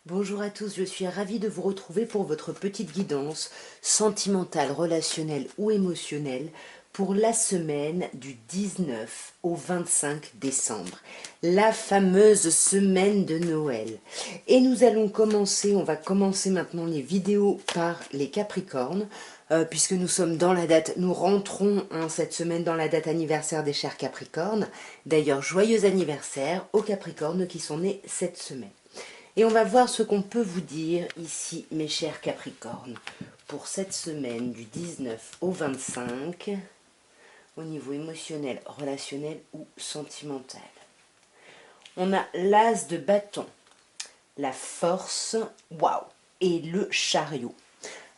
Bonjour à tous, je suis ravie de vous retrouver pour votre petite guidance sentimentale, relationnelle ou émotionnelle pour la semaine du 19 au 25 décembre, la fameuse semaine de Noël. Et nous allons commencer, on va commencer maintenant les vidéos par les Capricornes, puisque nous sommes dans la date, nous rentrons cette semaine dans la date anniversaire des chers Capricornes. D'ailleurs, joyeux anniversaire aux Capricornes qui sont nés cette semaine. Et on va voir ce qu'on peut vous dire ici, mes chers Capricornes, pour cette semaine du 19 au 25, au niveau émotionnel, relationnel ou sentimental. On a l'as de bâton, la force, waouh, et le chariot.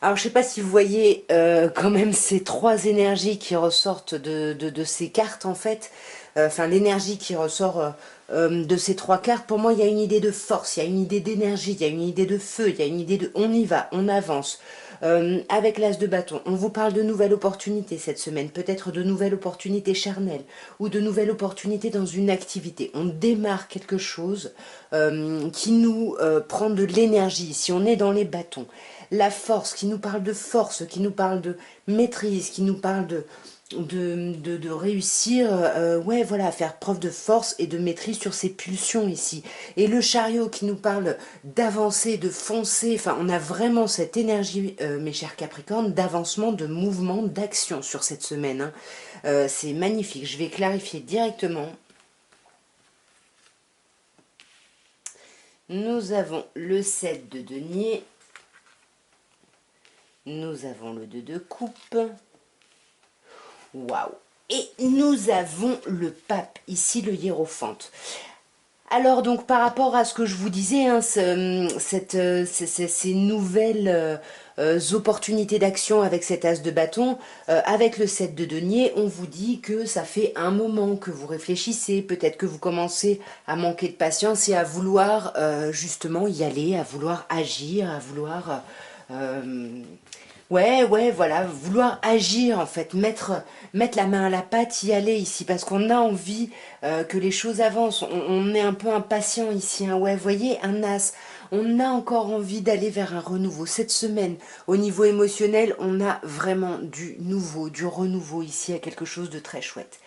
Alors, je ne sais pas si vous voyez quand même ces trois énergies qui ressortent de ces cartes, en fait. Enfin, l'énergie qui ressort de ces trois cartes, pour moi, il y a une idée de force, il y a une idée d'énergie, il y a une idée de feu, il y a une idée de on y va, on avance. Avec l'as de bâton, on vous parle de nouvelles opportunités cette semaine, peut-être de nouvelles opportunités charnelles ou de nouvelles opportunités dans une activité. On démarre quelque chose qui nous prend de l'énergie, si on est dans les bâtons. La force, qui nous parle de force, qui nous parle de maîtrise, qui nous parle de réussir, ouais, voilà, à faire preuve de force et de maîtrise sur ses pulsions ici. Et le chariot qui nous parle d'avancer, de foncer, enfin, on a vraiment cette énergie, mes chers Capricornes, d'avancement, de mouvement, d'action sur cette semaine, hein. C'est magnifique, je vais clarifier directement. Nous avons le 7 de denier, nous avons le 2 de coupe. Waouh! Et nous avons le pape, ici le hiérophante. Alors donc par rapport à ce que je vous disais, hein, ces nouvelles opportunités d'action avec cet as de bâton, avec le 7 de denier, on vous dit que ça fait un moment que vous réfléchissez, peut-être que vous commencez à manquer de patience et à vouloir justement y aller, à vouloir agir, à vouloir... ouais, voilà, vouloir agir en fait, mettre la main à la pâte, y aller ici, parce qu'on a envie que les choses avancent. On est un peu impatient ici, hein, ouais, voyez, un as. On a encore envie d'aller vers un renouveau. Cette semaine, au niveau émotionnel, on a vraiment du nouveau, du renouveau ici, à quelque chose de très chouette.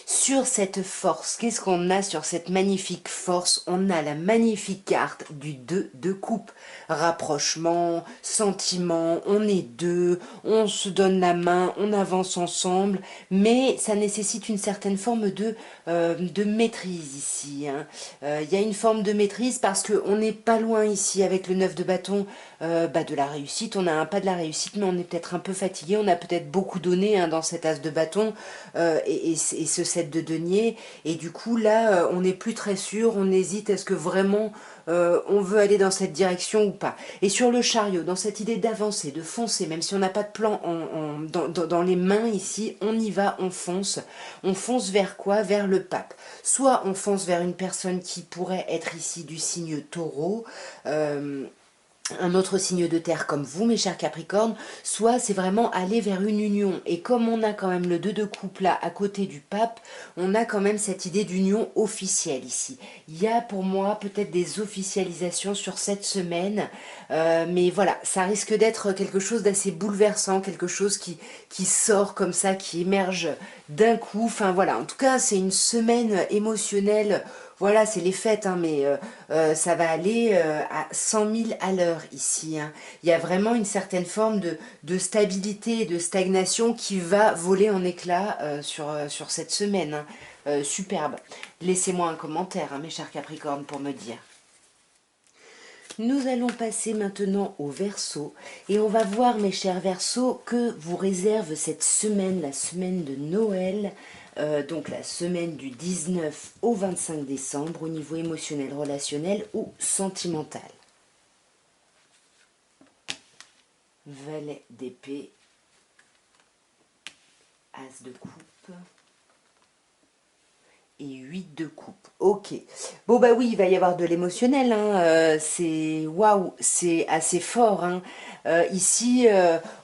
Sur cette force, qu'est-ce qu'on a sur cette magnifique force? On a la magnifique carte du 2 de coupe. Rapprochement, sentiment, on est deux, on se donne la main, on avance ensemble, mais ça nécessite une certaine forme de maîtrise ici, hein. Il y a une forme de maîtrise parce qu'on n'est pas loin ici avec le 9 de bâton de la réussite. On a un pas de la réussite, mais on est peut-être un peu fatigué, on a peut-être beaucoup donné, hein, dans cet as de bâton et ce 7 de denier. Et du coup, là, on n'est plus très sûr, on hésite, est-ce que vraiment on veut aller dans cette direction ou pas. Et sur le chariot, dans cette idée d'avancer, de foncer, même si on n'a pas de plan dans les mains ici, on y va, on fonce. On fonce vers quoi? Vers le pape. Soit on fonce vers une personne qui pourrait être ici du signe taureau, un autre signe de terre comme vous, mes chers Capricornes, soit c'est vraiment aller vers une union. Et comme on a quand même le 2 de coupe là à côté du pape, on a quand même cette idée d'union officielle ici. Il y a pour moi peut-être des officialisations sur cette semaine, mais voilà, ça risque d'être quelque chose d'assez bouleversant, quelque chose qui sort comme ça, qui émerge d'un coup. Enfin voilà, en tout cas c'est une semaine émotionnelle. Voilà, c'est les fêtes, hein, mais ça va aller à 100 000 à l'heure ici, hein. Il y a vraiment une certaine forme de stabilité et de stagnation qui va voler en éclats sur cette semaine, hein. Superbe. Laissez-moi un commentaire, hein, mes chers Capricornes, pour me dire. Nous allons passer maintenant au Verseau et on va voir, mes chers Verseaux, que vous réserve cette semaine, la semaine de Noël, donc la semaine du 19 au 25 décembre au niveau émotionnel, relationnel ou sentimental. Valet d'épée, as de coupe et 8 de coupe. Ok. Bon bah oui, il va y avoir de l'émotionnel, hein. C'est waouh, c'est assez fort, hein. Ici,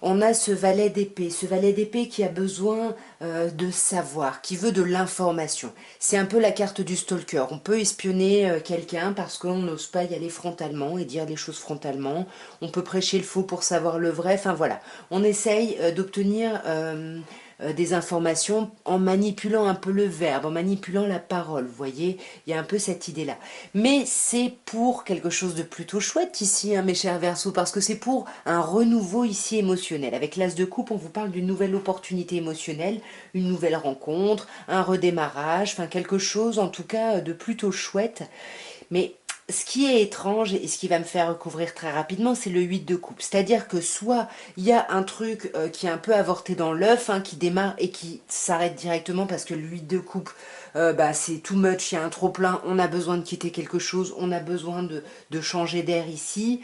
on a ce valet d'épée. Ce valet d'épée qui a besoin de savoir, qui veut de l'information. C'est un peu la carte du stalker. On peut espionner quelqu'un parce qu'on n'ose pas y aller frontalement et dire les choses frontalement. On peut prêcher le faux pour savoir le vrai. Enfin voilà. On essaye d'obtenir des informations en manipulant un peu le verbe, en manipulant la parole, vous voyez, il y a un peu cette idée-là. Mais c'est pour quelque chose de plutôt chouette ici, hein, mes chers Verseaux, parce que c'est pour un renouveau ici émotionnel. Avec l'As de coupe, on vous parle d'une nouvelle opportunité émotionnelle, une nouvelle rencontre, un redémarrage, enfin quelque chose en tout cas de plutôt chouette. Mais ce qui est étrange et ce qui va me faire recouvrir très rapidement, c'est le 8 de coupe. C'est-à-dire que soit il y a un truc qui est un peu avorté dans l'œuf, hein, qui démarre et qui s'arrête directement parce que le 8 de coupe, bah, c'est too much, il y a un trop-plein, on a besoin de quitter quelque chose, on a besoin de changer d'air ici.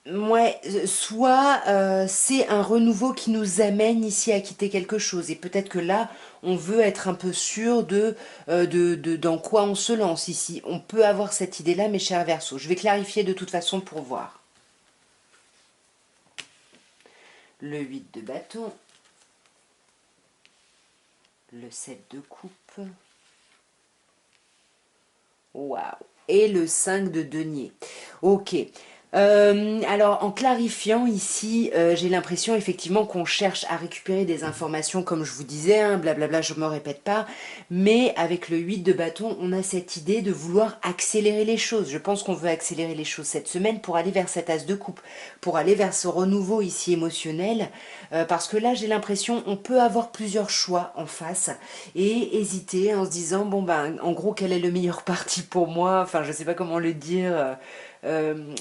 Ouais, soit c'est un renouveau qui nous amène ici à quitter quelque chose. Et peut-être que là, on veut être un peu sûr de dans quoi on se lance ici. On peut avoir cette idée-là, mes chers Verseaux. Je vais clarifier de toute façon pour voir. Le 8 de bâton, le 7 de coupe, waouh, et le 5 de denier. Ok. Alors, en clarifiant ici, j'ai l'impression effectivement qu'on cherche à récupérer des informations, comme je vous disais, hein, blablabla, je ne me répète pas, mais avec le 8 de bâton, on a cette idée de vouloir accélérer les choses. Je pense qu'on veut accélérer les choses cette semaine pour aller vers cet as de coupe, pour aller vers ce renouveau ici émotionnel, parce que là, j'ai l'impression on peut avoir plusieurs choix en face et hésiter en se disant, bon ben, en gros, quel est le meilleur parti pour moi, enfin, je ne sais pas comment le dire.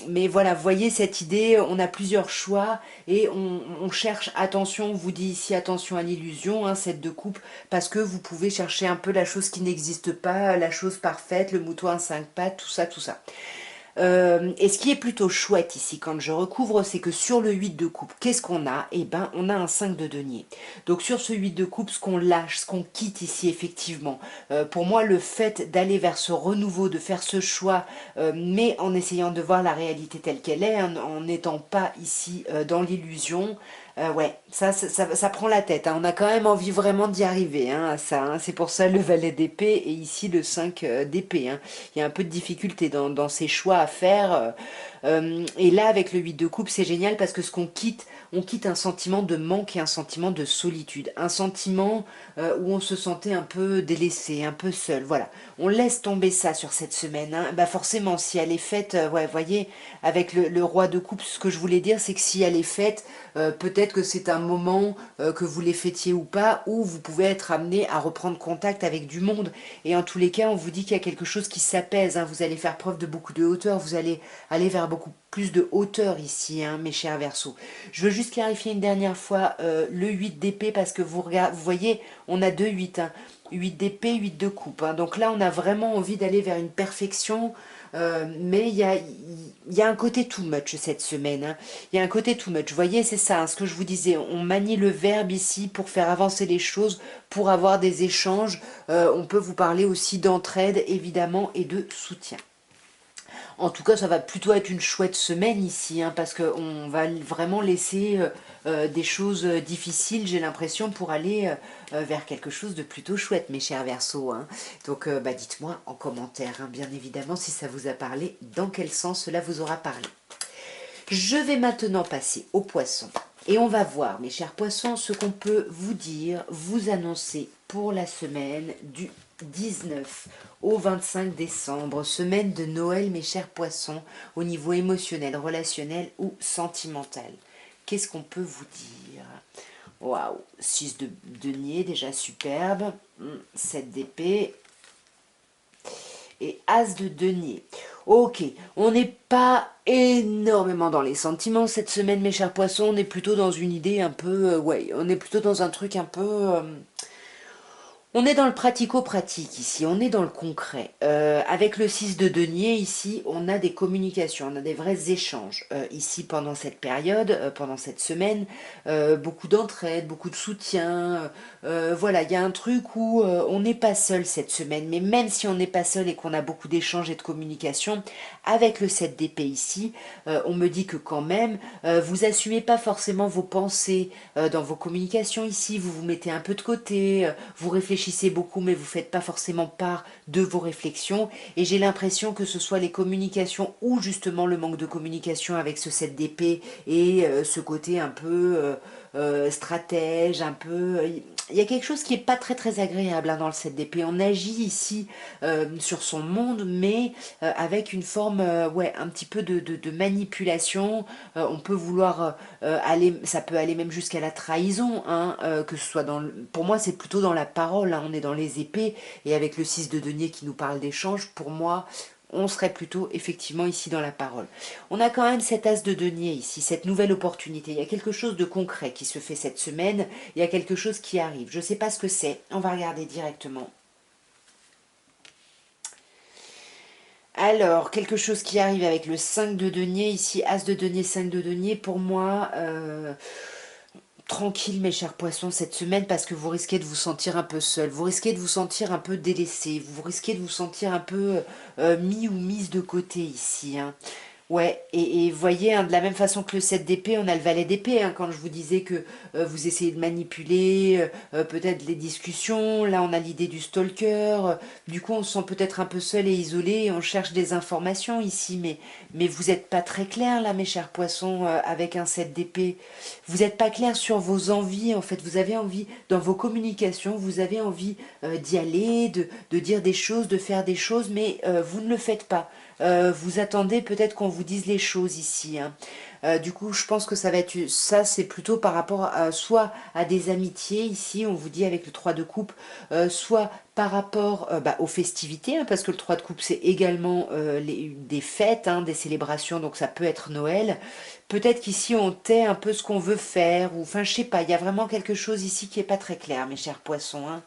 Mais voilà, vous voyez cette idée, on a plusieurs choix et on cherche, attention, on vous dit ici attention à l'illusion, hein, cette de coupe, parce que vous pouvez chercher un peu la chose qui n'existe pas, la chose parfaite, le mouton à 5 pattes, tout ça, tout ça. Et ce qui est plutôt chouette ici quand je recouvre, c'est que sur le 8 de coupe, qu'est-ce qu'on a? Eh ben, on a un 5 de denier. Donc sur ce 8 de coupe, ce qu'on lâche, ce qu'on quitte ici effectivement, pour moi le fait d'aller vers ce renouveau, de faire ce choix, mais en essayant de voir la réalité telle qu'elle est, hein, en n'étant pas ici dans l'illusion, ouais, ça prend la tête, hein. On a quand même envie vraiment d'y arriver, hein, à ça, hein. C'est pour ça le valet d'épée et ici le 5 d'épée, hein. Il y a un peu de difficulté dans ces choix à faire. Et là, avec le 8 de coupe, c'est génial parce que ce qu'on quitte, on quitte un sentiment de manque et un sentiment de solitude. Un sentiment où on se sentait un peu délaissé, un peu seul. Voilà. On laisse tomber ça sur cette semaine, hein. Bah forcément, si elle est faite, ouais, voyez, avec le roi de coupe, ce que je voulais dire, c'est que si elle est faite, peut-être que c'est un moment que vous les fêtiez ou pas, où vous pouvez être amené à reprendre contact avec du monde. Et en tous les cas, on vous dit qu'il y a quelque chose qui s'apaise, hein. Vous allez faire preuve de beaucoup de hauteur, vous allez aller vers beaucoup plus de hauteur ici, hein, mes chers Verseaux. Je veux juste clarifier une dernière fois le 8 d'épée parce que vous voyez, on a deux 8, hein. 8 d'épée, 8 de coupe, hein. Donc là, on a vraiment envie d'aller vers une perfection. Mais il y a un côté too much cette semaine, hein. Il y a un côté too much. Vous voyez, c'est ça, hein, ce que je vous disais. On manie le verbe ici pour faire avancer les choses, pour avoir des échanges. On peut vous parler aussi d'entraide, évidemment, et de soutien. En tout cas, ça va plutôt être une chouette semaine ici, hein, parce qu'on va vraiment laisser des choses difficiles, j'ai l'impression, pour aller vers quelque chose de plutôt chouette, mes chers Verseaux, hein. Donc, bah, dites-moi en commentaire, hein, bien évidemment, si ça vous a parlé, dans quel sens cela vous aura parlé. Je vais maintenant passer aux poissons. Et on va voir, mes chers poissons, ce qu'on peut vous dire, vous annoncer pour la semaine du 19 au 25 décembre, semaine de Noël, mes chers poissons, au niveau émotionnel, relationnel ou sentimental. Qu'est-ce qu'on peut vous dire? Waouh, 6 de denier, déjà superbe, 7 d'épée et As de denier. Ok, on n'est pas énormément dans les sentiments cette semaine, mes chers poissons, on est plutôt dans une idée un peu, ouais, on est plutôt dans un truc un peu... On est dans le pratico-pratique ici, on est dans le concret. Avec le 6 de denier ici, on a des communications, on a des vrais échanges. Ici, pendant cette période, pendant cette semaine, beaucoup d'entraide, beaucoup de soutien. Voilà, il y a un truc où on n'est pas seul cette semaine, mais même si on n'est pas seul et qu'on a beaucoup d'échanges et de communication, avec le 7 d'épée ici, on me dit que quand même, vous assumez pas forcément vos pensées dans vos communications ici, vous vous mettez un peu de côté, vous réfléchissez beaucoup mais vous faites pas forcément part de vos réflexions et j'ai l'impression que ce soit les communications ou justement le manque de communication avec ce 7 d'épée et ce côté un peu stratège, un peu... Il y a quelque chose qui est pas très très agréable hein, dans le 7 d'épée. On agit ici sur son monde, mais avec une forme, ouais, un petit peu de manipulation. On peut vouloir aller, ça peut aller même jusqu'à la trahison, hein, que ce soit dans, pour moi c'est plutôt dans la parole. Hein, on est dans les épées et avec le 6 de denier qui nous parle d'échange, pour moi on serait plutôt effectivement ici dans la parole. On a quand même cet as de denier ici, cette nouvelle opportunité. Il y a quelque chose de concret qui se fait cette semaine, il y a quelque chose qui arrive. Je ne sais pas ce que c'est, on va regarder directement. Alors, quelque chose qui arrive avec le 5 de denier, ici As de denier, 5 de denier, pour moi, tranquille mes chers poissons cette semaine parce que vous risquez de vous sentir un peu seul, vous risquez de vous sentir un peu délaissé, vous risquez de vous sentir un peu mis ou mise de côté ici. Hein. Ouais, et voyez, hein, de la même façon que le 7 d'épée, on a le valet d'épée, hein, quand je vous disais que vous essayez de manipuler peut-être les discussions, là on a l'idée du stalker, du coup on se sent peut-être un peu seul et isolé, et on cherche des informations ici, mais vous n'êtes pas très clair là mes chers poissons, avec un 7 d'épée, vous n'êtes pas clair sur vos envies, en fait vous avez envie, dans vos communications, vous avez envie d'y aller, de dire des choses, de faire des choses, mais vous ne le faites pas. Vous attendez peut-être qu'on vous dise les choses ici. Hein. Du coup, je pense que ça va être ça, c'est plutôt par rapport à, soit à des amitiés ici, on vous dit avec le 3 de coupe, soit par rapport bah, aux festivités, hein, parce que le 3 de coupe c'est également des fêtes, hein, des célébrations, donc ça peut être Noël. Peut-être qu'ici on tait un peu ce qu'on veut faire, ou enfin je sais pas, il y a vraiment quelque chose ici qui est pas très clair, mes chers poissons. Hein.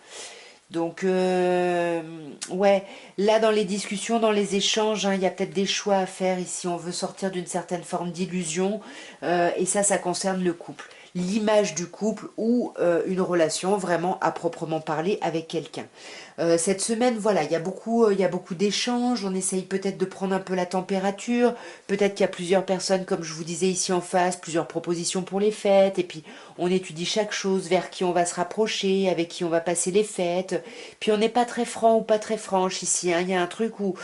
Donc, ouais, là dans les discussions, dans les échanges, hein, il y a peut-être des choix à faire ici. On veut sortir d'une certaine forme d'illusion, et ça concerne le couple. L'image du couple ou une relation vraiment à proprement parler avec quelqu'un. Cette semaine, voilà, il y a beaucoup d'échanges. On essaye peut-être de prendre un peu la température. Peut-être qu'il y a plusieurs personnes, comme je vous disais ici en face, plusieurs propositions pour les fêtes. Et puis, on étudie chaque chose, vers qui on va se rapprocher, avec qui on va passer les fêtes. Puis, on n'est pas très franc ou pas très franche ici. Hein. Il y a un truc où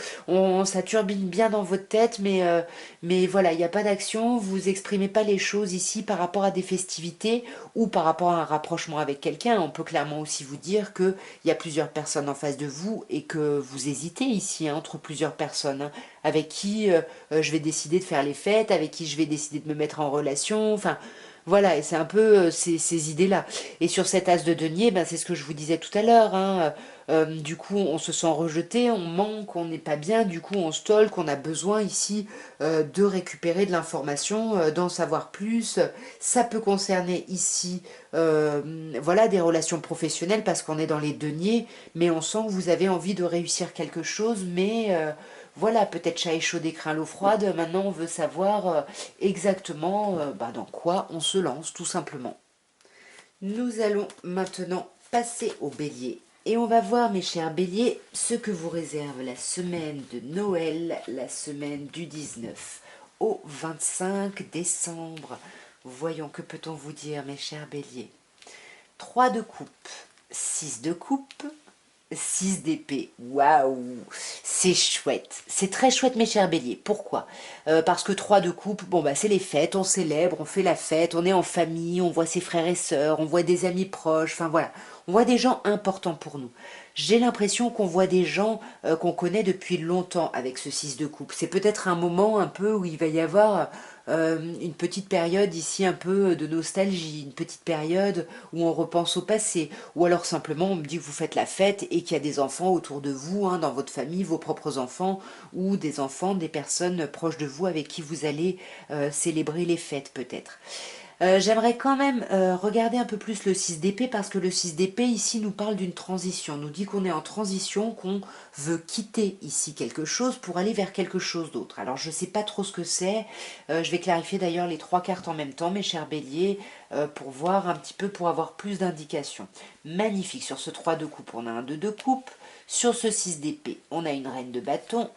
ça turbine bien dans votre tête, mais voilà, il n'y a pas d'action. Vous exprimez pas les choses ici par rapport à des festivités ou par rapport à un rapprochement avec quelqu'un. On peut clairement aussi vous dire qu'il y a plusieurs personnes en face de vous et que vous hésitez ici hein, entre plusieurs personnes hein, avec qui je vais décider de faire les fêtes, avec qui je vais décider de me mettre en relation, enfin voilà, et c'est un peu ces idées-là. Et sur cet as de denier, ben, c'est ce que je vous disais tout à l'heure. Hein, du coup, on se sent rejeté, on manque, on n'est pas bien, du coup, on stalk, on a besoin ici de récupérer de l'information, d'en savoir plus. Ça peut concerner ici, voilà, des relations professionnelles parce qu'on est dans les deniers, mais on sent que vous avez envie de réussir quelque chose, mais voilà, peut-être chat échaudé craint l'eau froide. Maintenant, on veut savoir exactement bah, dans quoi on se lance, tout simplement. Nous allons maintenant passer au bélier. Et on va voir, mes chers béliers, ce que vous réserve la semaine de Noël, la semaine du 19 au 25 décembre. Voyons, que peut-on vous dire, mes chers béliers. 3 de coupe, 6 de coupe, 6 d'épée, waouh, c'est chouette, c'est très chouette mes chers béliers, pourquoi parce que 3 de coupe, bon bah c'est les fêtes, on célèbre, on fait la fête, on est en famille, on voit ses frères et sœurs, on voit des amis proches, enfin voilà, on voit des gens importants pour nous. J'ai l'impression qu'on voit des gens qu'on connaît depuis longtemps avec ce 6 de coupe, c'est peut-être un moment un peu où il va y avoir une petite période ici un peu de nostalgie, une petite période où on repense au passé, ou alors simplement on me dit que vous faites la fête et qu'il y a des enfants autour de vous, hein, dans votre famille, vos propres enfants, ou des enfants, des personnes proches de vous avec qui vous allez célébrer les fêtes peut-être. J'aimerais quand même regarder un peu plus le 6 d'épée parce que le 6 d'épée ici nous parle d'une transition, nous dit qu'on est en transition, qu'on veut quitter ici quelque chose pour aller vers quelque chose d'autre. Alors je ne sais pas trop ce que c'est, je vais clarifier d'ailleurs les trois cartes en même temps mes chers béliers pour voir un petit peu, pour avoir plus d'indications. Magnifique, sur ce 3 de coupe on a un 2 de coupe, sur ce 6 d'épée on a une reine de bâton,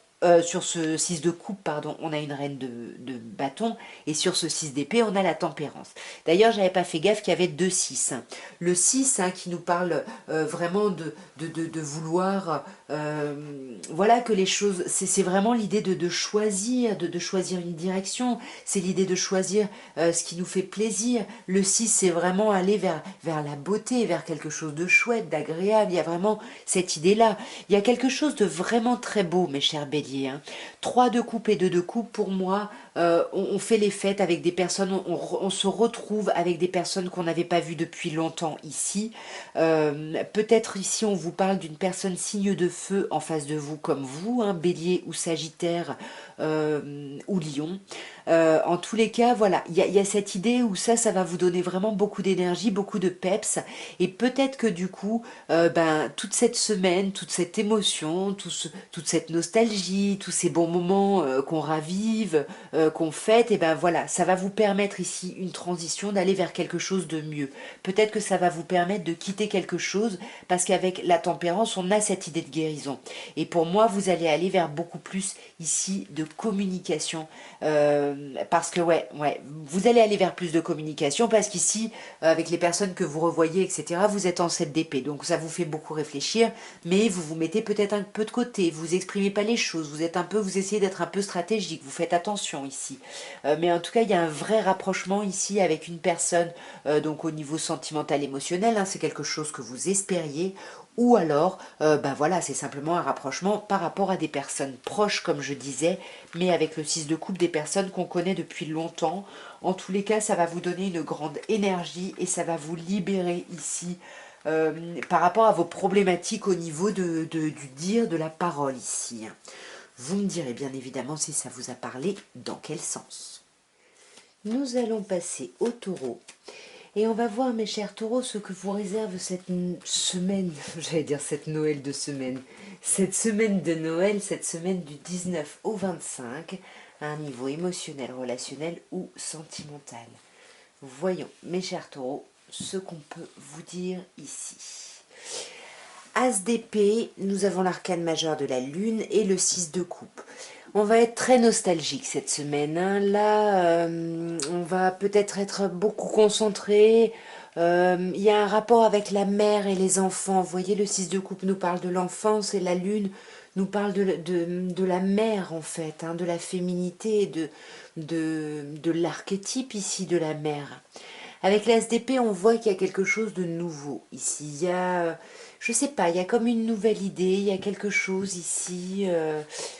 sur ce 6 de coupe, pardon, on a une reine de bâton, et sur ce 6 d'épée, on a la tempérance. D'ailleurs, j'avais pas fait gaffe qu'il y avait deux 6. Hein. Le 6 hein, qui nous parle vraiment de vouloir, voilà, que les choses, c'est vraiment l'idée de choisir, de choisir une direction, c'est l'idée de choisir ce qui nous fait plaisir. Le 6 c'est vraiment aller vers la beauté, vers quelque chose de chouette, d'agréable. Il y a vraiment cette idée-là. Il y a quelque chose de vraiment très beau, mes chers béliers. Hein. 3 de coupe et 2 de coupe, pour moi, on fait les fêtes avec des personnes, on se retrouve avec des personnes qu'on n'avait pas vues depuis longtemps ici. Peut-être ici, on vous parle d'une personne signe de feu en face de vous, comme vous, hein, bélier ou sagittaire ou lion. En tous les cas, voilà, il y a cette idée où ça va vous donner vraiment beaucoup d'énergie, beaucoup de peps. Et peut-être que du coup, toute cette semaine, toute cette émotion, toute cette nostalgie, tous ces bons moments qu'on ravive, qu'on fête, et ben voilà, ça va vous permettre ici une transition, d'aller vers quelque chose de mieux. Peut-être que ça va vous permettre de quitter quelque chose, parce qu'avec la tempérance, on a cette idée de guérison. Et pour moi, vous allez aller vers beaucoup plus ici de communication. Parce que ouais, vous allez aller vers plus de communication, parce qu'ici, avec les personnes que vous revoyez, etc., vous êtes en 7 d'épée. Donc ça vous fait beaucoup réfléchir, mais vous vous mettez peut-être un peu de côté, vous exprimez pas les choses, vous essayez d'être un peu stratégique, vous faites attention ici. Mais en tout cas, il y a un vrai rapprochement ici avec une personne, donc au niveau sentimental, émotionnel, hein, c'est quelque chose que vous espériez, ou alors, voilà, c'est simplement un rapprochement par rapport à des personnes proches, comme je disais, mais avec le 6 de coupe, des personnes qu'on connaît depuis longtemps. En tous les cas, ça va vous donner une grande énergie et ça va vous libérer ici par rapport à vos problématiques au niveau du dire, de la parole ici. Vous me direz bien évidemment si ça vous a parlé, dans quel sens. Nous allons passer au taureau. Et on va voir, mes chers taureaux, ce que vous réserve cette semaine, j'allais dire cette Noël de semaine, cette semaine de Noël, cette semaine du 19 au 25, à un niveau émotionnel, relationnel ou sentimental. Voyons, mes chers taureaux, ce qu'on peut vous dire ici. As d'épée, nous avons l'arcane majeur de la lune et le 6 de coupe. On va être très nostalgique cette semaine. Hein. Là, on va peut-être être beaucoup concentré. Il y a un rapport avec la mère et les enfants. Vous voyez, le 6 de coupe nous parle de l'enfance et la lune nous parle de la mère, en fait, hein, de la féminité, de l'archétype ici de la mère. Avec la SDP, on voit qu'il y a quelque chose de nouveau ici. Il y a, je sais pas, il y a comme une nouvelle idée, il y a quelque chose ici.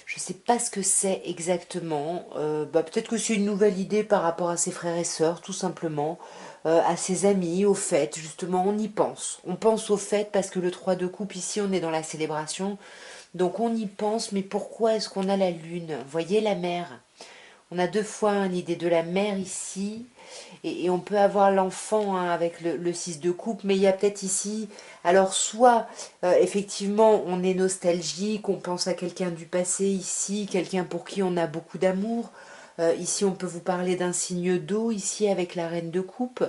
Je sais pas ce que c'est exactement. Peut-être que c'est une nouvelle idée par rapport à ses frères et sœurs, tout simplement. À ses amis, aux fêtes, justement, on y pense. On pense aux fêtes parce que le 3 de coupe, ici, on est dans la célébration. Donc on y pense, mais pourquoi est-ce qu'on a la lune? Vous voyez la mer? On a deux fois une idée de la mère ici, et on peut avoir l'enfant hein, avec le 6 de coupe, mais il y a peut-être ici, alors soit effectivement on est nostalgique, on pense à quelqu'un du passé ici, quelqu'un pour qui on a beaucoup d'amour. Ici on peut vous parler d'un signe d'eau, ici avec la reine de coupe,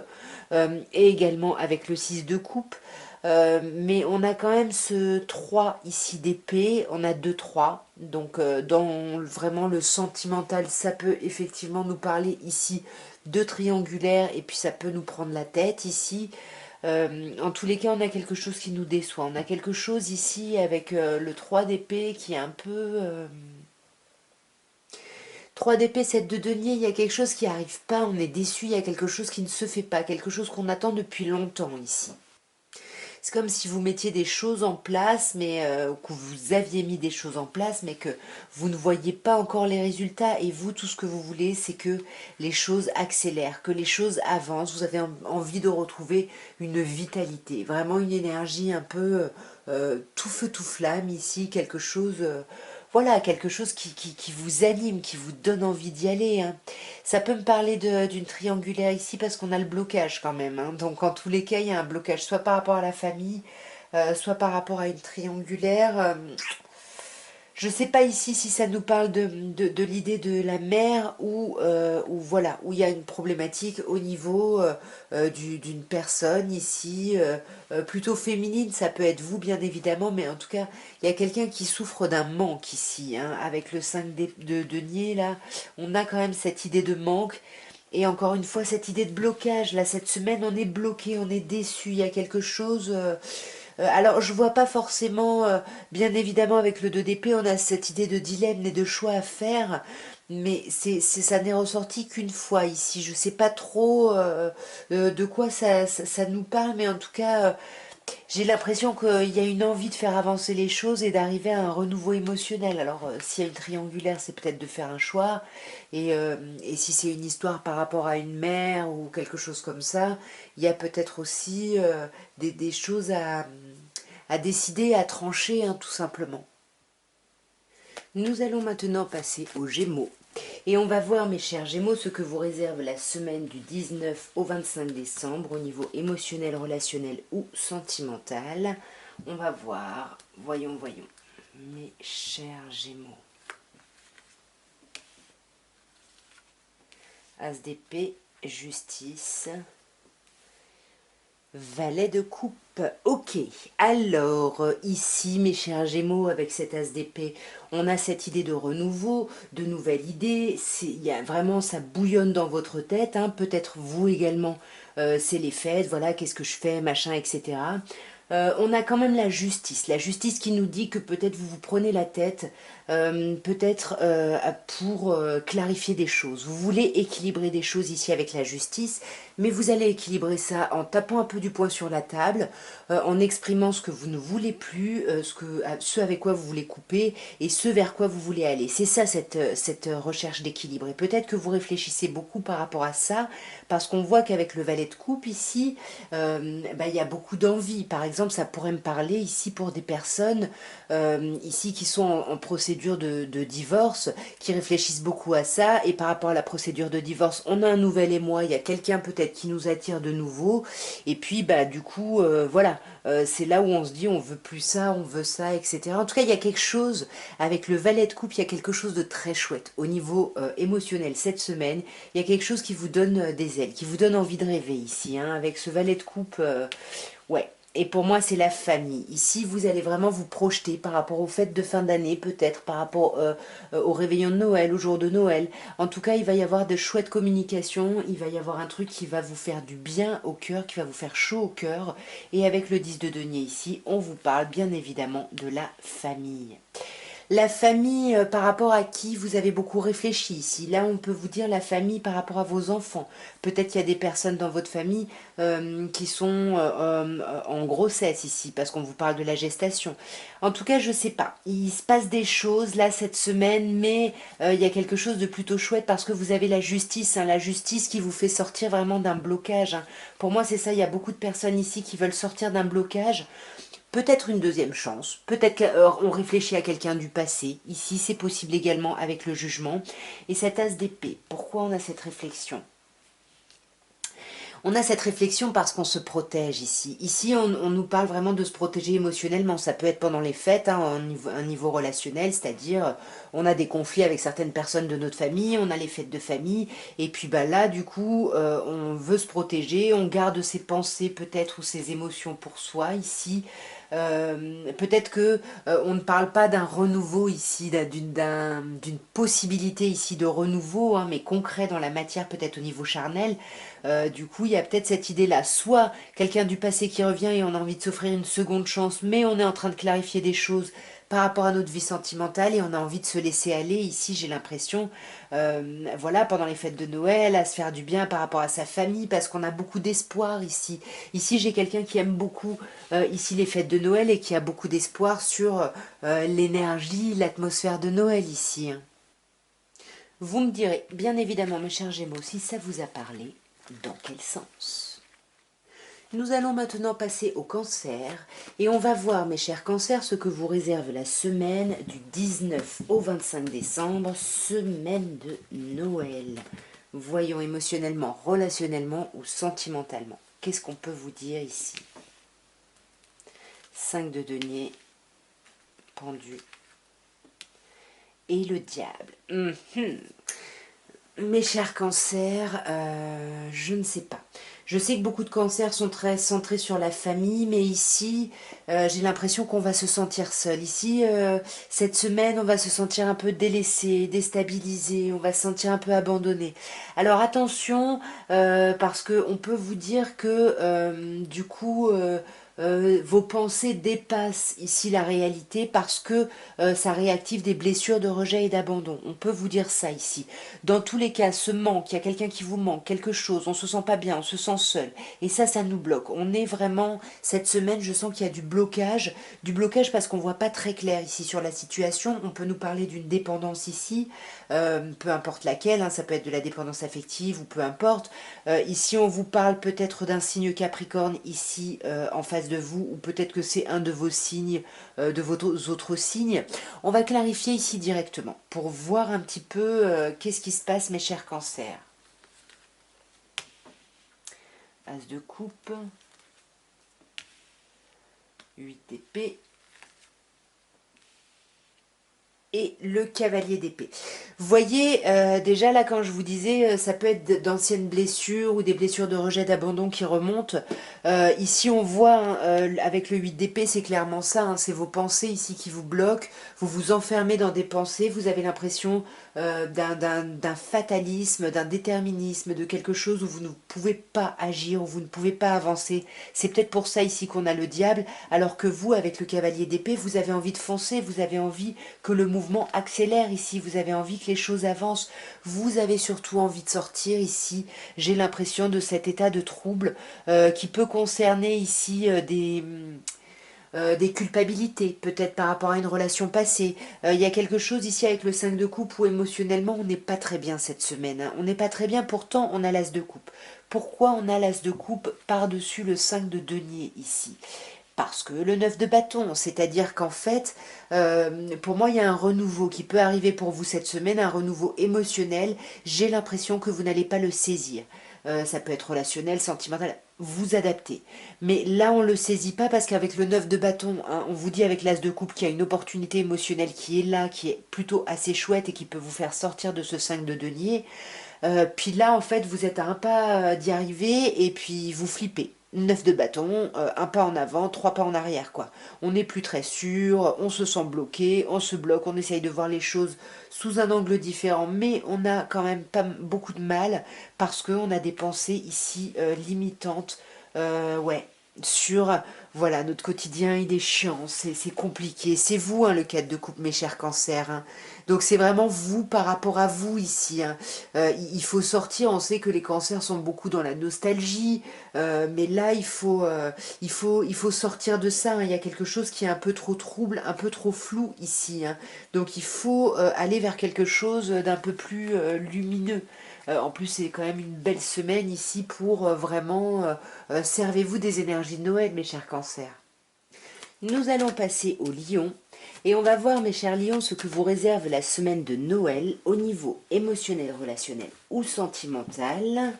et également avec le 6 de coupe. Mais on a quand même ce 3 ici d'épée, on a 2 3, donc dans vraiment le sentimental, ça peut effectivement nous parler ici de triangulaire, et puis ça peut nous prendre la tête ici. En tous les cas, on a quelque chose qui nous déçoit, on a quelque chose ici avec le 3 d'épée qui est un peu... 3 d'épée, 7 de denier, il y a quelque chose qui n'arrive pas, on est déçu, il y a quelque chose qui ne se fait pas, quelque chose qu'on attend depuis longtemps ici. C'est comme si vous mettiez des choses en place, mais que vous aviez mis des choses en place, mais que vous ne voyez pas encore les résultats. Et vous, tout ce que vous voulez, c'est que les choses accélèrent, que les choses avancent. Vous avez envie de retrouver une vitalité, vraiment une énergie un peu tout feu, tout flamme ici, quelque chose... voilà, quelque chose qui vous anime, qui vous donne envie d'y aller, hein. Ça peut me parler d'une triangulaire ici parce qu'on a le blocage quand même, hein. Donc en tous les cas, il y a un blocage, soit par rapport à la famille, soit par rapport à une triangulaire. Je ne sais pas ici si ça nous parle de l'idée de la mère ou voilà, où il y a une problématique au niveau d'une personne ici, plutôt féminine, ça peut être vous bien évidemment, mais en tout cas, il y a quelqu'un qui souffre d'un manque ici, hein, avec le 5 de denier là, on a quand même cette idée de manque. Et encore une fois, cette idée de blocage, là, cette semaine, on est bloqué, on est déçu, il y a quelque chose. Alors, je vois pas forcément, bien évidemment, avec le 2 d'épée, on a cette idée de dilemme et de choix à faire, mais ça n'est ressorti qu'une fois ici. Je sais pas trop de quoi ça nous parle, mais en tout cas, j'ai l'impression qu'il y a une envie de faire avancer les choses et d'arriver à un renouveau émotionnel. Alors, s'il y a une triangulaire, c'est peut-être de faire un choix. Et si c'est une histoire par rapport à une mère ou quelque chose comme ça, il y a peut-être aussi des choses à décider, à trancher, hein, tout simplement. Nous allons maintenant passer aux Gémeaux. Et on va voir, mes chers Gémeaux, ce que vous réserve la semaine du 19 au 25 décembre au niveau émotionnel, relationnel ou sentimental. On va voir. Voyons, voyons. Mes chers Gémeaux. As d'épée, justice. Valet de coupe. Ok, alors ici mes chers Gémeaux, avec cet as d'épée, on a cette idée de renouveau, de nouvelles idées, il y a vraiment, ça bouillonne dans votre tête, hein, peut-être vous également, c'est les fêtes, voilà, qu'est-ce que je fais, machin, etc. On a quand même la justice qui nous dit que peut-être vous vous prenez la tête, peut-être pour clarifier des choses. Vous voulez équilibrer des choses ici avec la justice, mais vous allez équilibrer ça en tapant un peu du poing sur la table, en exprimant ce que vous ne voulez plus, ce avec quoi vous voulez couper et ce vers quoi vous voulez aller. C'est ça cette recherche d'équilibre. Et peut-être que vous réfléchissez beaucoup par rapport à ça, parce qu'on voit qu'avec le valet de coupe ici, il y a beaucoup d'envie. Par exemple, ça pourrait me parler ici pour des personnes ici qui sont en procédure de divorce, qui réfléchissent beaucoup à ça. Et par rapport à la procédure de divorce, on a un nouvel émoi, il y a quelqu'un peut-être qui nous attire de nouveau. Et puis, du coup, voilà, c'est là où on se dit on veut plus ça, on veut ça, etc. En tout cas, il y a quelque chose, avec le valet de coupe, il y a quelque chose de très chouette au niveau émotionnel cette semaine. Il y a quelque chose qui vous donne des ailes, qui vous donne envie de rêver ici, hein, avec ce valet de coupe, ouais. Et pour moi, c'est la famille. Ici, vous allez vraiment vous projeter par rapport aux fêtes de fin d'année, peut-être, par rapport au réveillon de Noël, au jour de Noël. En tout cas, il va y avoir de chouettes communications, il va y avoir un truc qui va vous faire du bien au cœur, qui va vous faire chaud au cœur. Et avec le 10 de denier ici, on vous parle bien évidemment de la famille. La famille par rapport à qui vous avez beaucoup réfléchi ici. Là, on peut vous dire la famille par rapport à vos enfants. Peut-être qu'il y a des personnes dans votre famille qui sont en grossesse ici, parce qu'on vous parle de la gestation. En tout cas, je ne sais pas. Il se passe des choses là cette semaine, mais il y a quelque chose de plutôt chouette parce que vous avez la justice, hein, la justice qui vous fait sortir vraiment d'un blocage, hein. Pour moi, c'est ça. Il y a beaucoup de personnes ici qui veulent sortir d'un blocage. Peut-être une deuxième chance, peut-être qu'on réfléchit à quelqu'un du passé. Ici, c'est possible également avec le jugement. Et cet as d'épée, pourquoi on a cette réflexion? On a cette réflexion parce qu'on se protège ici. Ici, on nous parle vraiment de se protéger émotionnellement. Ça peut être pendant les fêtes, hein, un niveau relationnel, c'est-à-dire on a des conflits avec certaines personnes de notre famille, on a les fêtes de famille, et puis là, du coup, on veut se protéger, on garde ses pensées peut-être ou ses émotions pour soi ici. Peut-être que on ne parle pas d'un renouveau ici, d'une possibilité ici de renouveau, hein, mais concret dans la matière, peut-être au niveau charnel. Du coup, il y a peut-être cette idée-là. Soit quelqu'un du passé qui revient et on a envie de s'offrir une seconde chance, mais on est en train de clarifier des choses par rapport à notre vie sentimentale et on a envie de se laisser aller. Ici, j'ai l'impression, voilà, pendant les fêtes de Noël, à se faire du bien par rapport à sa famille, parce qu'on a beaucoup d'espoir ici. Ici, j'ai quelqu'un qui aime beaucoup ici les fêtes de Noël et qui a beaucoup d'espoir sur l'énergie, l'atmosphère de Noël ici, hein. Vous me direz, bien évidemment, mes chers Gémeaux, si ça vous a parlé, dans quel sens? Nous allons maintenant passer au cancer et on va voir, mes chers cancers, ce que vous réserve la semaine du 19 au 25 décembre, semaine de Noël. Voyons émotionnellement, relationnellement ou sentimentalement. Qu'est-ce qu'on peut vous dire ici? 5 de denier, pendu et le diable. Mes chers cancers, je ne sais pas. Je sais que beaucoup de cancers sont très centrés sur la famille, mais ici, j'ai l'impression qu'on va se sentir seul. Ici, cette semaine, on va se sentir un peu délaissé, déstabilisé, on va se sentir un peu abandonné. Alors attention, parce qu'on peut vous dire que du coup, vos pensées dépassent ici la réalité parce que ça réactive des blessures de rejet et d'abandon. On peut vous dire ça ici. Dans tous les cas, ce manque, il y a quelqu'un qui vous manque, quelque chose, on se sent pas bien, on se sent seul. Et ça nous bloque. On est vraiment, cette semaine, je sens qu'il y a du blocage parce qu'on voit pas très clair ici sur la situation. On peut nous parler d'une dépendance ici, peu importe laquelle, hein, ça peut être de la dépendance affective ou peu importe. Ici, on vous parle peut-être d'un signe Capricorne ici en face de vous, ou peut-être que c'est un de vos signes, de vos autres signes. On va clarifier ici directement pour voir un petit peu qu'est-ce qui se passe, mes chers cancers. As de coupe, 8 d'épée et le cavalier d'épée. Vous voyez, déjà là quand je vous disais, ça peut être d'anciennes blessures ou des blessures de rejet, d'abandon qui remontent. Ici on voit, hein, avec le 8 d'épée, c'est clairement ça, hein, c'est vos pensées ici qui vous bloquent, vous vous enfermez dans des pensées, vous avez l'impression d'un fatalisme, d'un déterminisme, de quelque chose où vous ne pouvez pas agir, où vous ne pouvez pas avancer. C'est peut-être pour ça ici qu'on a le diable, alors que vous, avec le cavalier d'épée, vous avez envie de foncer, vous avez envie que le mouvement accélère ici, vous avez envie que les choses avancent, vous avez surtout envie de sortir ici, j'ai l'impression de cet état de trouble qui peut concerner ici des culpabilités, peut-être par rapport à une relation passée. Il y a quelque chose ici avec le 5 de coupe où émotionnellement on n'est pas très bien cette semaine. Hein. On n'est pas très bien, pourtant on a l'as de coupe. Pourquoi on a l'as de coupe par-dessus le 5 de denier ici? Parce que le 9 de bâton, c'est-à-dire qu'en fait, pour moi, il y a un renouveau qui peut arriver pour vous cette semaine, un renouveau émotionnel. J'ai l'impression que vous n'allez pas le saisir. Ça peut être relationnel, sentimental, vous adaptez. Mais là, on ne le saisit pas parce qu'avec le 9 de bâton, hein, on vous dit avec l'as de coupe qu'il y a une opportunité émotionnelle qui est là, qui est plutôt assez chouette et qui peut vous faire sortir de ce 5 de denier. Puis là, en fait, vous êtes à un pas d'y arriver et puis vous flippez. 9 de bâton, un pas en avant, trois pas en arrière, quoi. On n'est plus très sûr, on se sent bloqué, on se bloque, on essaye de voir les choses sous un angle différent, mais on a quand même pas beaucoup de mal parce qu'on a des pensées ici limitantes, ouais, sur, voilà, notre quotidien, il est chiant, c'est compliqué. C'est vous, hein, le 4 de coupe, mes chers cancers, hein. Donc c'est vraiment vous par rapport à vous ici, hein. Il faut sortir, on sait que les cancers sont beaucoup dans la nostalgie, mais là il faut sortir de ça, hein. Il y a quelque chose qui est un peu trop trouble, un peu trop flou ici, hein. Donc il faut aller vers quelque chose d'un peu plus lumineux. En plus c'est quand même une belle semaine ici pour vraiment servez-vous des énergies de Noël, mes chers cancers. Nous allons passer au lion et on va voir, mes chers lions, ce que vous réserve la semaine de Noël au niveau émotionnel, relationnel ou sentimental.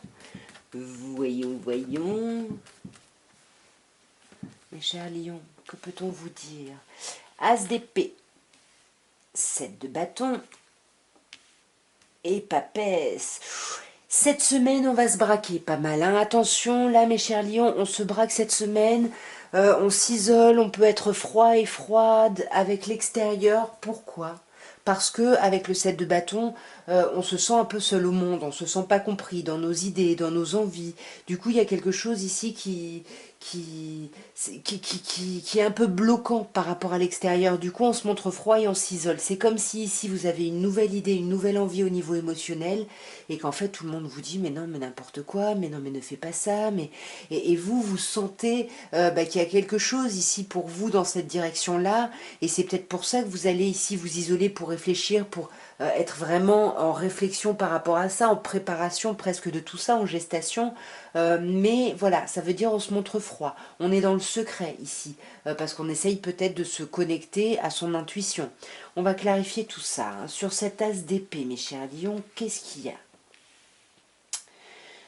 Voyons, voyons. Mes chers lions, que peut-on vous dire? As d'épée, 7 de bâton et papesse. Cette semaine, on va se braquer pas mal, hein. Attention, là, mes chers lions, on se braque cette semaine. On s'isole, on peut être froid et froide avec l'extérieur. Pourquoi? Parce que avec le 7 de bâton, on se sent un peu seul au monde, on se sent pas compris dans nos idées, dans nos envies. Du coup, il y a quelque chose ici qui est un peu bloquant par rapport à l'extérieur. Du coup, on se montre froid et on s'isole. C'est comme si ici, vous avez une nouvelle idée, une nouvelle envie au niveau émotionnel, et qu'en fait, tout le monde vous dit, mais non, mais n'importe quoi, mais non, mais ne fais pas ça, mais... Et vous, vous sentez qu'il y a quelque chose ici pour vous dans cette direction-là, et c'est peut-être pour ça que vous allez ici vous isoler pour réfléchir, pour être vraiment en réflexion par rapport à ça, en préparation presque de tout ça, en gestation. Mais voilà, ça veut dire on se montre froid. On est dans le secret ici, parce qu'on essaye peut-être de se connecter à son intuition. On va clarifier tout ça, hein. Sur cette as d'épée, mes chers lions, qu'est-ce qu'il y a?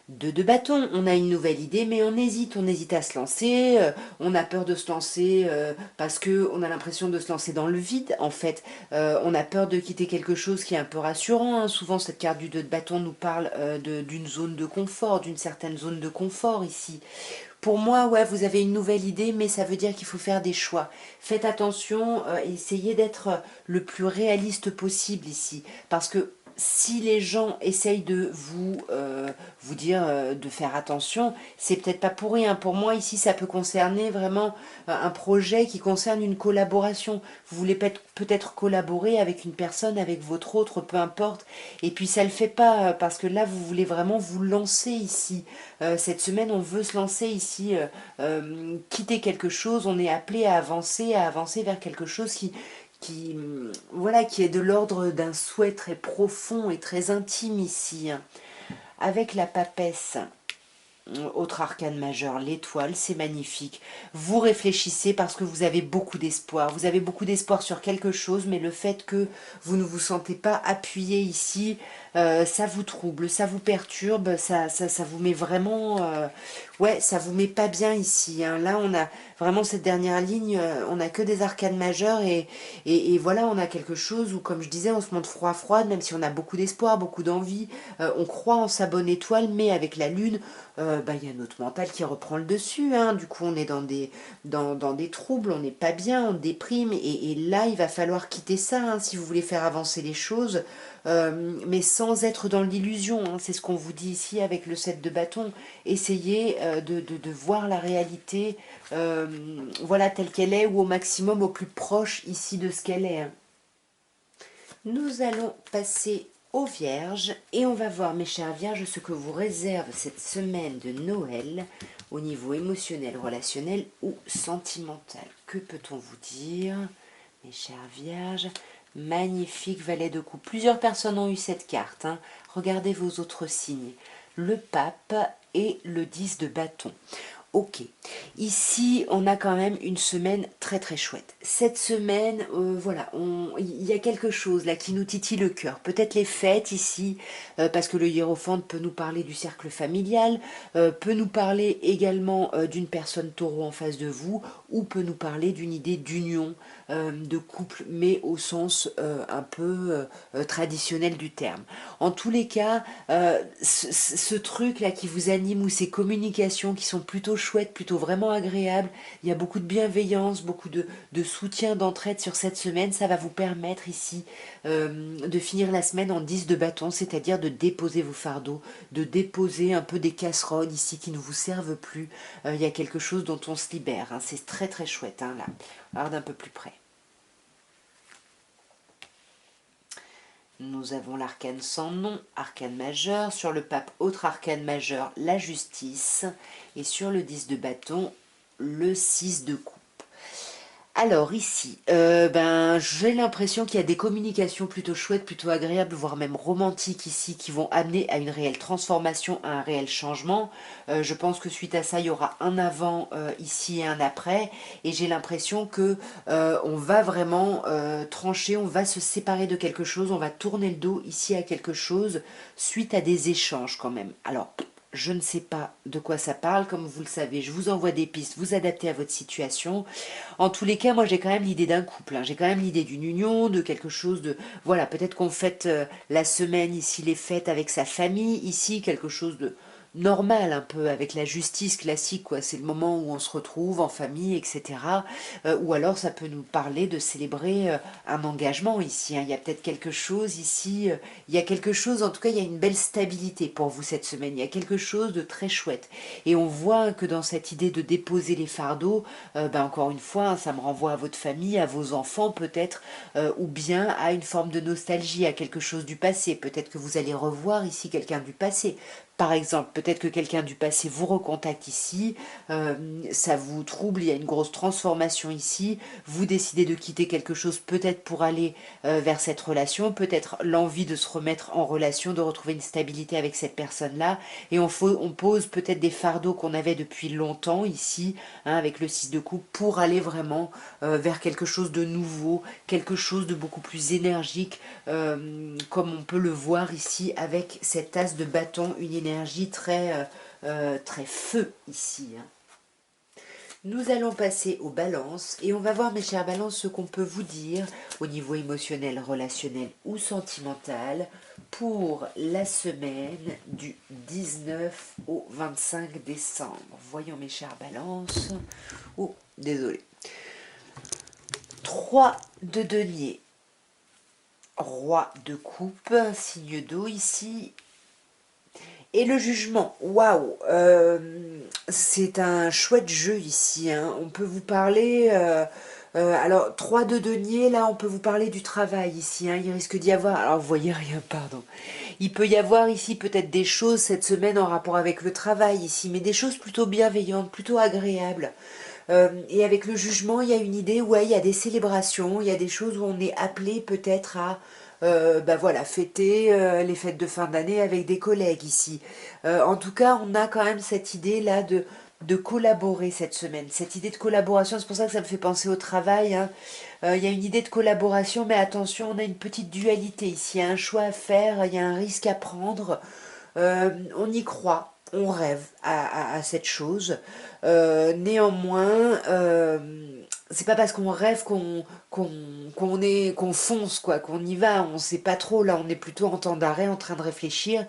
De bâton, on a une nouvelle idée, mais on hésite à se lancer, on a peur de se lancer parce que on a l'impression de se lancer dans le vide. En fait, on a peur de quitter quelque chose qui est un peu rassurant, hein. Souvent, cette carte du 2 de bâton nous parle d'une zone de confort, d'une certaine zone de confort ici. Pour moi, ouais, vous avez une nouvelle idée, mais ça veut dire qu'il faut faire des choix. Faites attention, essayez d'être le plus réaliste possible ici, parce que si les gens essayent de vous dire de faire attention, c'est peut-être pas pour rien. Pour moi, ici, ça peut concerner vraiment un projet qui concerne une collaboration. Vous voulez peut-être collaborer avec une personne, avec votre autre, peu importe. Et puis, ça le fait pas, parce que là, vous voulez vraiment vous lancer ici. Cette semaine, on veut se lancer ici, quitter quelque chose. On est appelé à avancer vers quelque chose voilà, qui est de l'ordre d'un souhait très profond et très intime ici, hein. Avec la papesse, autre arcane majeur, l'étoile, c'est magnifique. Vous réfléchissez parce que vous avez beaucoup d'espoir. Vous avez beaucoup d'espoir sur quelque chose, mais le fait que vous ne vous sentez pas appuyé ici, ça vous trouble, ça vous perturbe, ça vous met vraiment... ouais, ça vous met pas bien ici, hein. Là, on a vraiment cette dernière ligne, on n'a que des arcanes majeures et voilà, on a quelque chose où, comme je disais, on se montre froid, même si on a beaucoup d'espoir, beaucoup d'envie, on croit en sa bonne étoile, mais avec la lune, y a notre mental qui reprend le dessus, hein. Du coup, on est dans des troubles, on n'est pas bien, on déprime, et là, il va falloir quitter ça, hein, si vous voulez faire avancer les choses, mais sans être dans l'illusion, hein. C'est ce qu'on vous dit ici avec le 7 de bâton. Essayez de voir la réalité, voilà, telle qu'elle est, ou au maximum au plus proche ici de ce qu'elle est, hein. Nous allons passer aux Vierges et on va voir, mes chères Vierges, ce que vous réserve cette semaine de Noël au niveau émotionnel, relationnel ou sentimental. Que peut-on vous dire, mes chères Vierges? Magnifique valet de coupe. Plusieurs personnes ont eu cette carte, hein. Regardez vos autres signes. Le pape et le 10 de bâton. Ok, ici on a quand même une semaine très très chouette. Cette semaine, voilà, il y a quelque chose là qui nous titille le cœur. Peut-être les fêtes ici, parce que le hiérophante peut nous parler du cercle familial, peut nous parler également d'une personne taureau en face de vous, ou peut nous parler d'une idée d'union, de couple, mais au sens un peu traditionnel du terme. En tous les cas, ce truc là qui vous anime, ou ces communications qui sont plutôt chouette, plutôt vraiment agréable. Il y a beaucoup de bienveillance, beaucoup de soutien, d'entraide sur cette semaine. Ça va vous permettre ici de finir la semaine en 10 de bâton, c'est-à-dire de déposer vos fardeaux, de déposer un peu des casseroles ici qui ne vous servent plus. Il y a quelque chose dont on se libère, hein. C'est très très chouette, hein, là. Regarde un peu plus près. Nous avons l'arcane sans nom, arcane majeur. Sur le pape, autre arcane majeur, la justice. Et sur le 10 de bâton, le 6 de coupe. Alors ici, j'ai l'impression qu'il y a des communications plutôt chouettes, plutôt agréables, voire même romantiques ici, qui vont amener à une réelle transformation, à un réel changement. Je pense que suite à ça, il y aura un avant ici et un après. Et j'ai l'impression que on va vraiment trancher, on va se séparer de quelque chose, on va tourner le dos ici à quelque chose, suite à des échanges quand même. Alors, je ne sais pas de quoi ça parle, comme vous le savez, je vous envoie des pistes, vous adaptez à votre situation. En tous les cas, moi j'ai quand même l'idée d'un couple, hein. J'ai quand même l'idée d'une union, de quelque chose de... Voilà, peut-être qu'on fête la semaine ici, les fêtes avec sa famille, ici quelque chose de normal un peu, avec la justice classique, quoi. C'est le moment où on se retrouve en famille, etc. Ou alors ça peut nous parler de célébrer un engagement ici, hein. Il y a peut-être quelque chose ici, il y a quelque chose, en tout cas il y a une belle stabilité pour vous cette semaine, il y a quelque chose de très chouette. Et on voit que dans cette idée de déposer les fardeaux, encore une fois, hein, ça me renvoie à votre famille, à vos enfants peut-être, ou bien à une forme de nostalgie, à quelque chose du passé. Peut-être que vous allez revoir ici quelqu'un du passé. Par exemple, peut-être que quelqu'un du passé vous recontacte ici, ça vous trouble, il y a une grosse transformation ici, vous décidez de quitter quelque chose peut-être pour aller vers cette relation, peut-être l'envie de se remettre en relation, de retrouver une stabilité avec cette personne-là, et on pose peut-être des fardeaux qu'on avait depuis longtemps ici, hein, avec le 6 de coupe, pour aller vraiment vers quelque chose de nouveau, quelque chose de beaucoup plus énergique, comme on peut le voir ici avec cette as de bâton, une énergie très feu ici, hein. Nous allons passer aux balances et on va voir, mes chères balances, ce qu'on peut vous dire au niveau émotionnel, relationnel ou sentimental pour la semaine du 19 au 25 décembre. Voyons, mes chères balances. Oh, désolé. 3 de denier, roi de coupe, signe d'eau ici. Et le jugement, waouh, c'est un chouette jeu ici, hein. On peut vous parler, alors 3 de denier, là on peut vous parler du travail ici, hein. Il risque d'y avoir, alors vous voyez rien, pardon. Il peut y avoir ici peut-être des choses cette semaine en rapport avec le travail ici, mais des choses plutôt bienveillantes, plutôt agréables. Et avec le jugement, il y a une idée, ouais, il y a des célébrations, il y a des choses où on est appelé peut-être à bah voilà, fêter les fêtes de fin d'année avec des collègues ici. En tout cas, on a quand même cette idée-là de collaborer cette semaine. Cette idée de collaboration, c'est pour ça que ça me fait penser au travail, hein. Il y a une idée de collaboration, mais attention, on a une petite dualité ici. Il y a un choix à faire, il y a un risque à prendre. On y croit, on rêve à cette chose. Néanmoins, c'est pas parce qu'on rêve qu'on fonce, quoi, qu'on y va. On sait pas trop. Là, on est plutôt en temps d'arrêt, en train de réfléchir.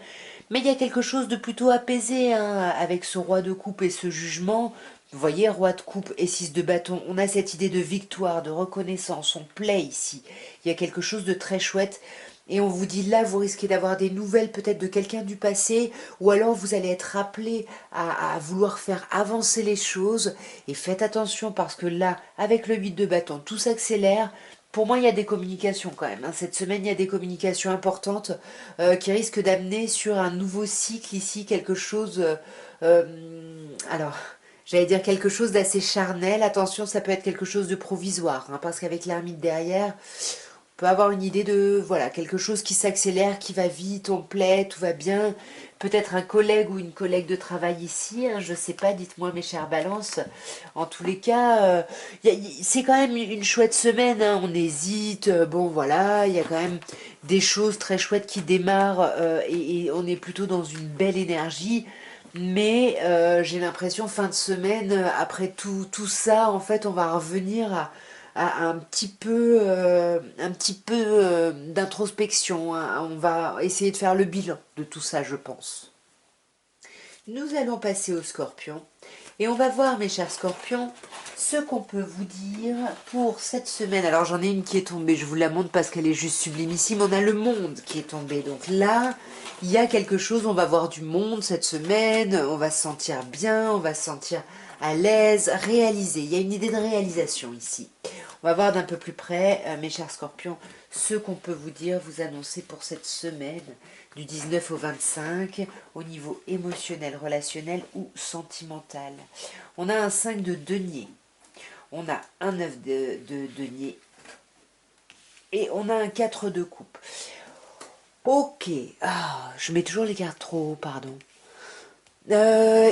Mais il y a quelque chose de plutôt apaisé, hein, avec ce roi de coupe et ce jugement. Vous voyez, roi de coupe et 6 de bâton, on a cette idée de victoire, de reconnaissance, on plaît ici. Il y a quelque chose de très chouette. Et on vous dit là, vous risquez d'avoir des nouvelles peut-être de quelqu'un du passé, ou alors vous allez être appelé à vouloir faire avancer les choses. Et faites attention parce que là, avec le 8 de bâton, tout s'accélère. Pour moi, il y a des communications quand même, hein. Cette semaine, il y a des communications importantes qui risquent d'amener sur un nouveau cycle ici, quelque chose... alors, j'allais dire quelque chose d'assez charnel. Attention, ça peut être quelque chose de provisoire, hein, parce qu'avec l'ermite derrière, on peut avoir une idée de, voilà, quelque chose qui s'accélère, qui va vite, on plaît, tout va bien. Peut-être un collègue ou une collègue de travail ici, hein, je sais pas, dites-moi mes chères balances. En tous les cas, c'est quand même une chouette semaine, hein, on hésite, bon voilà, il y a quand même des choses très chouettes qui démarrent et on est plutôt dans une belle énergie. Mais j'ai l'impression, fin de semaine, après tout ça, en fait, on va revenir à un petit peu d'introspection, hein. On va essayer de faire le bilan de tout ça, je pense. Nous allons passer au scorpion. Et on va voir, mes chers scorpions, ce qu'on peut vous dire pour cette semaine. Alors j'en ai une qui est tombée, je vous la montre parce qu'elle est juste sublimissime. On a le monde qui est tombé. Donc là, il y a quelque chose, on va voir du monde cette semaine, on va se sentir bien, on va se sentir à l'aise, réalisé. Il y a une idée de réalisation ici. On va voir d'un peu plus près, mes chers scorpions, ce qu'on peut vous dire, vous annoncer pour cette semaine du 19 au 25 au niveau émotionnel, relationnel ou sentimental. On a un 5 de denier, on a un 9 de denier et on a un 4 de coupe. Ok, je mets toujours les cartes trop haut, pardon.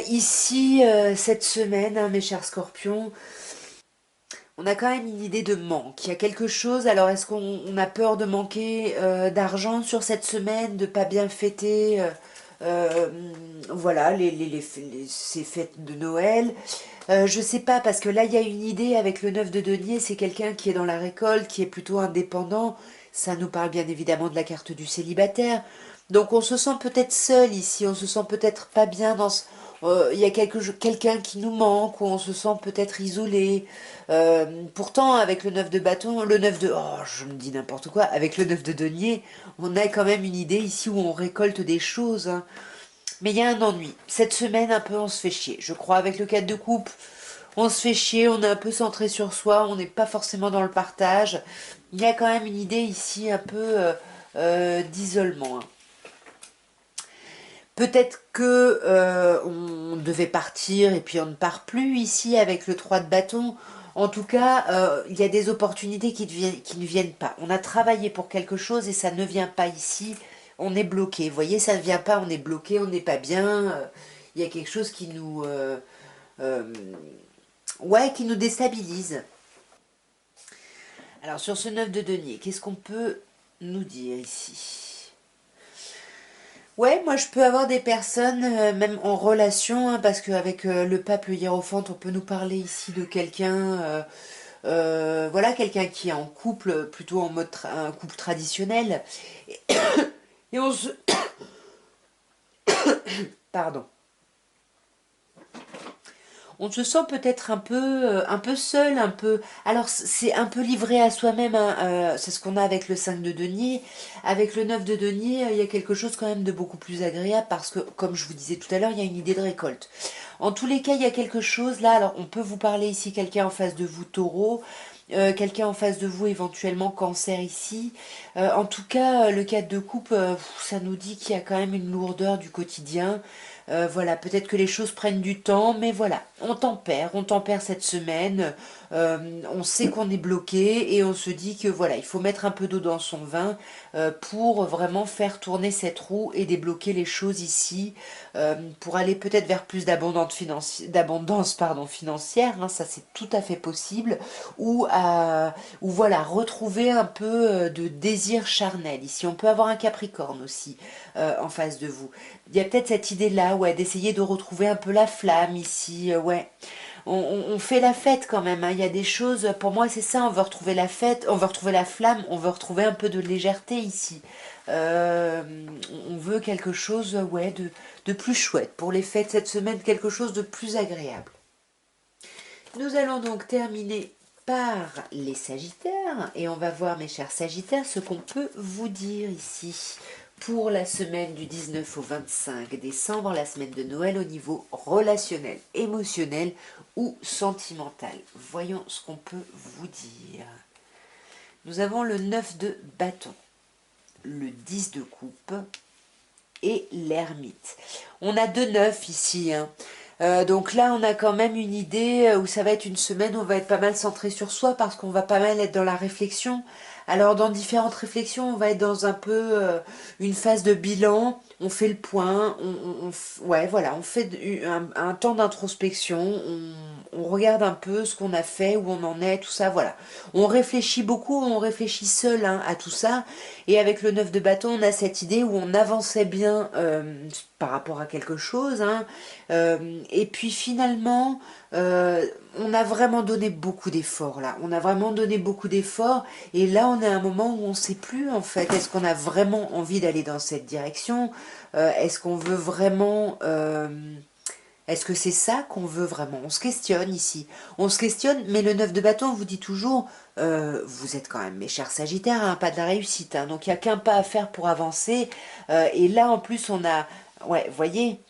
Ici, cette semaine, hein, mes chers scorpions, on a quand même une idée de manque. Il y a quelque chose. Alors, est-ce qu'on a peur de manquer d'argent sur cette semaine, de pas bien fêter euh, voilà, ces fêtes de Noël? Je sais pas, parce que là, il y a une idée avec le 9 de denier. C'est quelqu'un qui est dans la récolte, qui est plutôt indépendant. Ça nous parle bien évidemment de la carte du célibataire. Donc, on se sent peut-être seul ici. On se sent peut-être pas bien dans ce... Il y a quelqu'un qui nous manque, ou on se sent peut-être isolé. Pourtant, avec le 9 de bâton, le 9 de... Oh, je me dis n'importe quoi. Avec le 9 de denier, on a quand même une idée ici où on récolte des choses, hein. Mais il y a un ennui. Cette semaine, un peu, on se fait chier. Je crois, avec le 4 de coupe, on se fait chier, on est un peu centré sur soi, on n'est pas forcément dans le partage. Il y a quand même une idée ici un peu d'isolement, hein. Peut-être que on devait partir et puis on ne part plus ici avec le 3 de bâton. En tout cas, il y a des opportunités qui ne viennent pas. On a travaillé pour quelque chose et ça ne vient pas ici. On est bloqué. Vous voyez, ça ne vient pas, on est bloqué, on n'est pas bien. Il y a quelque chose qui nous, euh, ouais, qui nous déstabilise. Alors sur ce 9 de denier, qu'est-ce qu'on peut nous dire ici? Ouais, moi je peux avoir des personnes, même en relation, hein, parce qu'avec le pape, le hiérophante, on peut nous parler ici de quelqu'un, voilà, quelqu'un qui est en couple, plutôt en mode un couple traditionnel. Et, et on se... Pardon. On se sent peut-être un peu seul, un peu. Alors c'est un peu livré à soi-même, hein, c'est ce qu'on a avec le 5 de denier. Avec le 9 de denier, il y a quelque chose quand même de beaucoup plus agréable parce que, comme je vous disais tout à l'heure, il y a une idée de récolte. En tous les cas, il y a quelque chose là. Alors on peut vous parler ici, quelqu'un en face de vous, taureau. Quelqu'un en face de vous, éventuellement cancer ici. En tout cas, le 4 de coupe, ça nous dit qu'il y a quand même une lourdeur du quotidien. Voilà, peut-être que les choses prennent du temps, mais voilà, on tempère cette semaine. On sait qu'on est bloqué et on se dit que voilà, il faut mettre un peu d'eau dans son vin pour vraiment faire tourner cette roue et débloquer les choses ici, pour aller peut-être vers plus d'abondance pardon, financière, hein, ça c'est tout à fait possible, ou voilà, retrouver un peu de désir charnel. Ici, on peut avoir un Capricorne aussi en face de vous. Il y a peut-être cette idée-là, ouais, d'essayer de retrouver un peu la flamme ici, ouais. On fait la fête quand même, hein. Il y a des choses, pour moi c'est ça, on veut retrouver la fête, on veut retrouver la flamme, on veut retrouver un peu de légèreté ici. Euh, on veut quelque chose, ouais, de plus chouette. Pour les fêtes cette semaine, quelque chose de plus agréable. Nous allons donc terminer par les Sagittaires et on va voir, mes chers Sagittaires, ce qu'on peut vous dire ici pour la semaine du 19 au 25 décembre, la semaine de Noël au niveau relationnel, émotionnel ou sentimental. Voyons ce qu'on peut vous dire. Nous avons le 9 de bâton, le 10 de coupe et l'ermite. On a deux neufs ici, hein. Donc là, on a quand même une idée où ça va être une semaine où on va être pas mal centré sur soi parce qu'on va pas mal être dans la réflexion. Alors dans différentes réflexions, on va être dans un peu une phase de bilan. On fait le point, ouais voilà, on fait un temps d'introspection, on regarde un peu ce qu'on a fait, où on en est, tout ça, voilà. On réfléchit beaucoup, on réfléchit seul, hein, à tout ça. Et avec le 9 de bâton, on a cette idée où on avançait bien par rapport à quelque chose, hein. Et puis finalement, on a vraiment donné beaucoup d'efforts là. On a vraiment donné beaucoup d'efforts. Et là, on est à un moment où on ne sait plus en fait. Est-ce qu'on a vraiment envie d'aller dans cette direction? Est-ce qu'on veut vraiment... est-ce que c'est ça qu'on veut vraiment? On se questionne ici. On se questionne, mais le 9 de bâton vous dit toujours, vous êtes quand même mes chers Sagittaires, un pas de la réussite, hein. Donc il n'y a qu'un pas à faire pour avancer. Et là, en plus, on a... Ouais, voyez,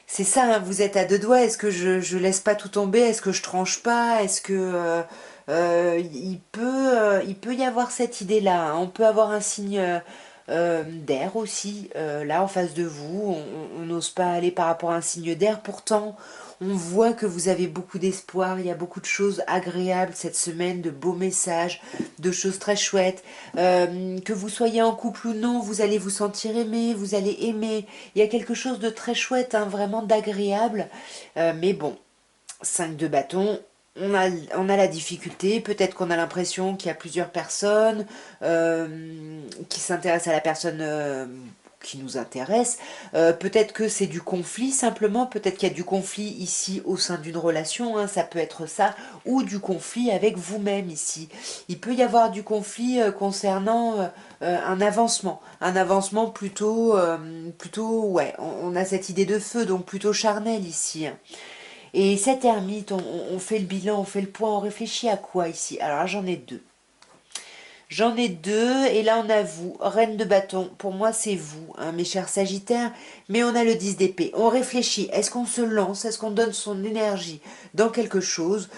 c'est ça, hein, vous êtes à deux doigts. Est-ce que je laisse pas tout tomber? Est-ce que je tranche pas? Est-ce que il peut y avoir cette idée-là, hein. On peut avoir un signe d'air aussi, là en face de vous. On n'ose pas aller par rapport à un signe d'air. Pourtant, on voit que vous avez beaucoup d'espoir. Il y a beaucoup de choses agréables cette semaine, de beaux messages, de choses très chouettes. Que vous soyez en couple ou non, vous allez vous sentir aimé, vous allez aimer. Il y a quelque chose de très chouette, hein, vraiment d'agréable. Mais bon, 5 de bâton, on a la difficulté, peut-être qu'on a l'impression qu'il y a plusieurs personnes qui s'intéressent à la personne qui nous intéresse. Peut-être que c'est du conflit simplement, peut-être qu'il y a du conflit ici au sein d'une relation, hein, ça peut être ça, ou du conflit avec vous-même ici. Il peut y avoir du conflit concernant un avancement plutôt, plutôt, ouais, on a cette idée de feu, donc plutôt charnel ici, hein. Et cette ermite, on fait le bilan, on fait le point, on réfléchit à quoi ici? Alors là, j'en ai deux. J'en ai deux, et là on a vous, reine de bâton. Pour moi, c'est vous, hein, mes chers Sagittaires, mais on a le 10 d'épée. On réfléchit, est-ce qu'on se lance, est-ce qu'on donne son énergie dans quelque chose,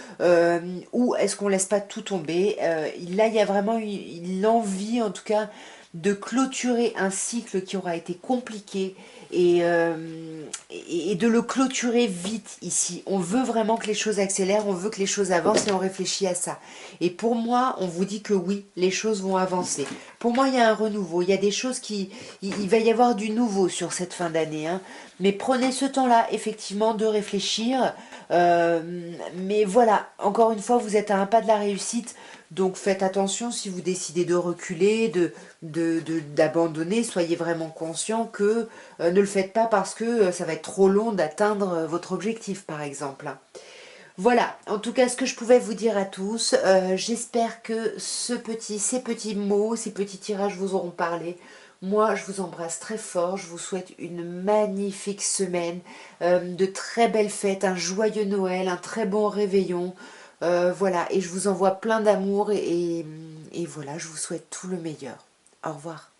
ou est-ce qu'on laisse pas tout tomber? Là, il y a vraiment l'envie, en tout cas, de clôturer un cycle qui aura été compliqué et de le clôturer vite ici. On veut vraiment que les choses accélèrent, on veut que les choses avancent et on réfléchit à ça. Et pour moi, on vous dit que oui, les choses vont avancer. Pour moi, il y a un renouveau, il y a des choses qui... Il va y avoir du nouveau sur cette fin d'année, hein. Mais prenez ce temps-là, effectivement, de réfléchir. Mais voilà, encore une fois, vous êtes à un pas de la réussite. Donc faites attention si vous décidez de reculer, d'abandonner. Soyez vraiment conscient que ne le faites pas parce que ça va être trop long d'atteindre votre objectif, par exemple. Voilà, en tout cas ce que je pouvais vous dire à tous, j'espère que ces petits mots, ces petits tirages vous auront parlé. Moi, je vous embrasse très fort, je vous souhaite une magnifique semaine, de très belles fêtes, un joyeux Noël, un très bon réveillon. Voilà, et je vous envoie plein d'amour et voilà, je vous souhaite tout le meilleur. Au revoir.